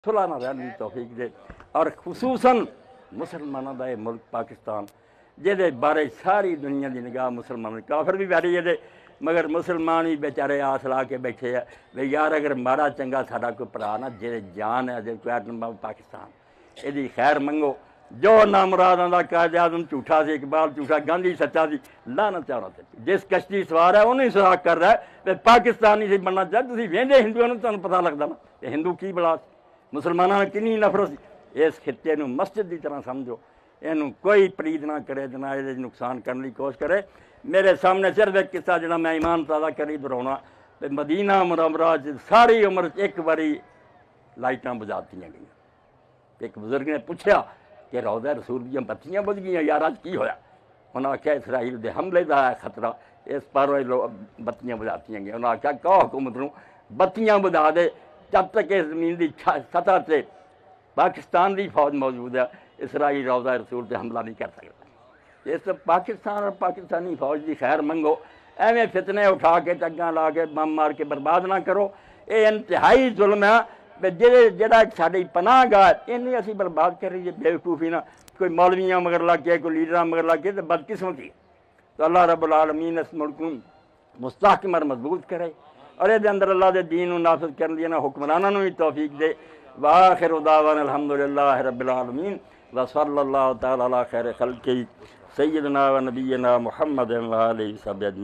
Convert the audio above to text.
صلح نہ رہن دی توفیق دے اور خصوصاً مسلمانوں دا یہ ملک پاکستان جہدے بارے ساری دنیا دی نگاہ مسلمان کافر بھی بیٹھے جہدے مگر مسلمان بھی بیچارے آس لا کے بیٹھے ہیں بھئی یار اگر مارا چنگا ساڈا کوئی بھرا نا جہدے جان ہے جہدے کوئی ایٹم بم پاکستان یہ خیر منگو جو نامراداں دا قائد اعظم جھوٹا سی اقبال جھوٹا گاندھی سچا سی لعنت چاہنا تے جس کشتی سوار ہے انہیں سراغ کر رہا ہے کہ پاکستانی سے بننا چاہتے تسی ویندے ہندوؤں نوں تانوں پتہ لگدا نا کہ ہندو کی بلا مسلمانوں نے کنی نفرت اس خطے نوں مسجد کی طرح سمجھو یہ کوئی پلید نہ کرے نہ یہ نقصان کرنے کی کوشش کرے میرے سامنے صرف ایک قصہ جڑا میں ایمان تازہ کری دہراؤنا مدینہ منورہ ساری عمر ایک باری لائٹاں بجاتی گئیں ایک بزرگ نے پوچھا کہ روضہ رسول دیا بتیاں بج گئی یار آج کی ہویا انہوں نے آخیا اسرائیل دے حملے دا ہے خطرہ اس پاروں بتیاں بجاتی گئیں انہوں نے آخیا کہ حکومت نوں بتیاں بجا دے جب تک اس زمین کی سطح سے پاکستان کی فوج موجود ہے اسرائیل روضہ رسول پہ حملہ نہیں کر سکتا اس پاکستان اور پاکستانی فوج کی خیر منگو ایویں فتنے اٹھا کے ٹگاں لا کے بم مار کے برباد نہ کرو یہ انتہائی ظلم ہے جہاں ساری پناہ گاہ انہیں اسی برباد کر رہی ہے بےوقوفی نہ کوئی مولویاں مگر لگ کے کوئی لیڈراں مگر لگ کے تو بدقسمتی تو اللہ رب العالمین اس ملک کو مستحکم اور مضبوط کرے اور یہ اندر اللہ دے دین نافذ کرن دی حکمرانوں بھی توفیق دے وآخر دعوانا الحمدللہ رب العالمین وصلی اللہ تعالی علی خیر خلقہ سیدنا و نبینا محمد و آلہ وصحبہ اجمعین.